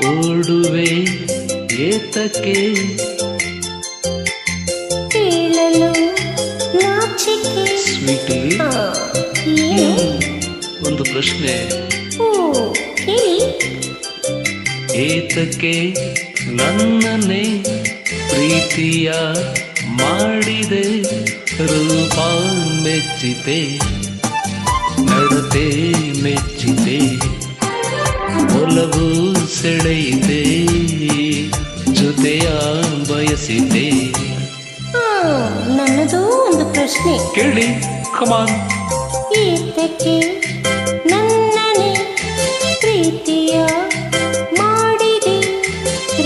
ಓಡುವೆ ಏತಕ್ಕೆ ಕೇಳಲು ನಾಚಿಕೆ. ಸ್ವೀಟಿ, ಏನು? ಒಂದು ಪ್ರಶ್ನೆ. ಓ, ಹೇಳಿ. ಏತಕ್ಕೆ ನನ್ನನ್ನೇ ಪ್ರೀತಿಯ ಮಾಡಿದೆ, ರೂಪ ಮೆಚ್ಚಿತೆ, ನಡತೆ ಮೆಚ್ಚಿತೆ, ಒಲವು ಸೆಳೆಯಿತೆ, ಜೊತೆಯ ಬಯಸಿದೆ. ನನ್ನದು ಒಂದು ಪ್ರಶ್ನೆ ಕೇಳಿ, ಕಮಾನ್. ಏತಕ್ಕೆ ನನ್ನನೆ ಪ್ರೀತಿಯ ಮಾಡಿದೆ,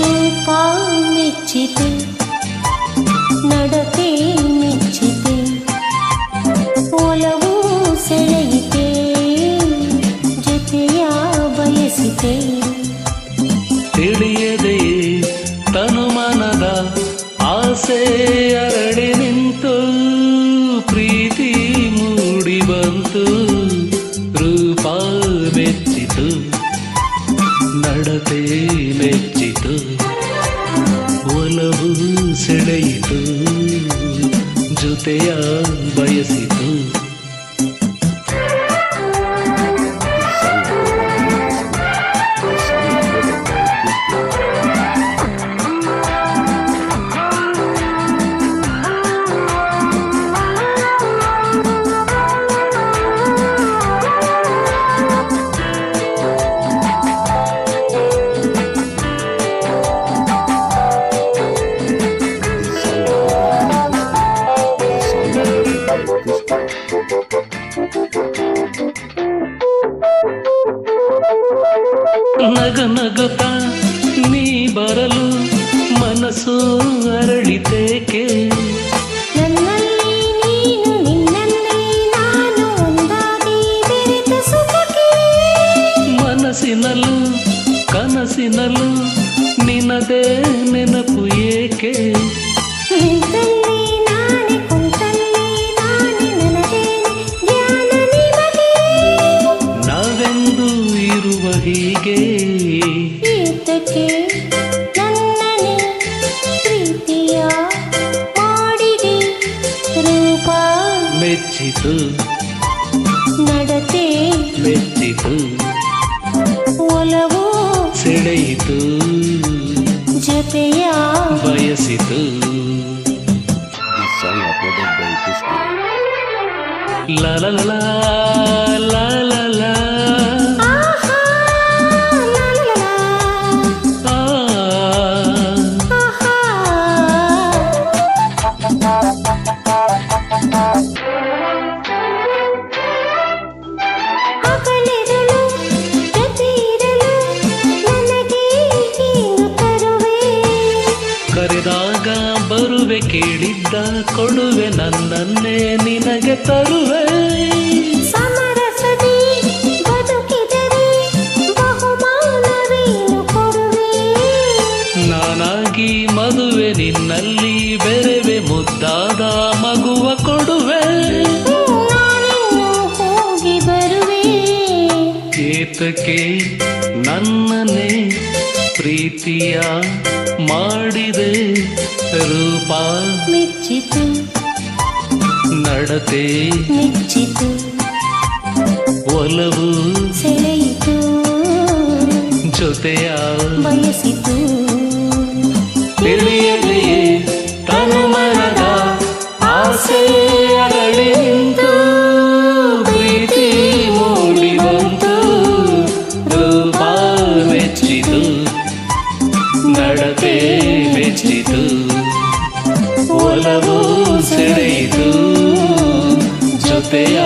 ರೂಪ ಮೆಚ್ಚಿದೆ, ನಡತೆ ಮೆಚ್ಚಿದೆ, ಒಲವು ಸೆಳೆಯಿತೆ, ಜೊತೆಯ ಬಯಸಿದೆ. ತಿಳಿಯದೆ ತನುಮನದ ಆಸೆ ಅರಳಿ ನಿಂತು, ಪ್ರೀತಿ ಮೂಡಿ ಬಂತು, ರೂಪ ಮೆಚ್ಚಿತು, ನಡತೆ ಮೆಚ್ಚಿತು, ಒಲವು ಸೆಳೆಯಿತು, ಜೊತೆಯ ಬಯಸಿತು. ನಗ ನಗುತ್ತ ನೀ ಬರಲು ಮನಸ್ಸು ಅರಳಿತೇಕೆ, ನನ್ನಲ್ಲಿ ನೀನು ನಿನ್ನಲ್ಲಿ ನಾನು ಒಂದಾಗಿ ಬೆರೆತ ಸುಖಕ್ಕೆ. ಮನಸ್ಸಿನಲ್ಲೂ ಕನಸಿನಲ್ಲೂ ನಿನ್ನದೇ ನೆನಪು ಏಕೆ, ನಿಂತಲ್ಲಿ ನಾನೇ ಕುಂತಲ್ಲಿ ನಾನೇ ನನಗೇನೆ ಧ್ಯಾನ ನಿಮಗೆ. ನಾವೆಂದು ಇರುವ ಹೀಗೆ, ಏತಕ್ಕೆ ನನ್ನನೆ ಪ್ರೀತಿಯ ಮಾಡಿದೆ, ರೂಪ ಮೆಚ್ಚಿತು, ನಡತೆ ಮೆಚ್ಚಿತು, ಒಲವು ಸೆಳೆಯಿತು, ಜೊತೆಯ ಬಯಸಿತು. This song uploaded by Disney. ಲ ಲ ಲ ಲ ಲ ಲ ಲ. ಆಹಾ, ಲಾ ಲಾ ಲಾ, ಆ. ಆಹಾ. ಹಗಲಿರುಳು ಜೊತೆಯಿರಲು ನನಗೆ ಏನು ತರುವೆ, ಕರೆದಾಗ ಬರುವೆ, ಕೇಳಿದ್ದ ಕೊಡುವೆ, ನನ್ನನ್ನೇ ನಿನಗೆ ತರುವೆ. ಸಮರಸದಿ ಬದುಕಿದರೆ ಬಹುಮಾನವೇನು ಕೊಡುವೆ, ನಾನಾಗಿ ಮದುವೆ ನಿನ್ನಲ್ಲಿ ಬೆರೆವೆ, ಮುದ್ದಾದ ಮಗುವ ಕೊಡುವೆ. ನಾನಿನ್ನು ಹೋಗಿ ಬರುವೆ. ಏತಕ್ಕೆ ನನ್ನನ್ನೇ ಪ್ರೀತಿಯ ಮಾಡಿದೆ, ರೂಪ ಮೆಚ್ಚಿತು, ನಡತೆ ಮೆಚ್ಚಿತು, ಒಲವು ಸೆಳೆಯಿತು, ಜೊತೆಯ ಬಯಸಿತು. ತಿಳಿಯದೆಯೇ ತನುಮನದ ಆಸೆ ಅರಳಿ ನಿಂತು, ಪ್ರೀತಿ ಮೂಡಿ ಬಂತು, ರೂಪ ಮೆಚ್ಚಿತು, ನಡತೆ ಮೆಚ್ಚಿತು, ಒಲವು ಸೆಳೆಯಿತು, ಜೊತೆಯ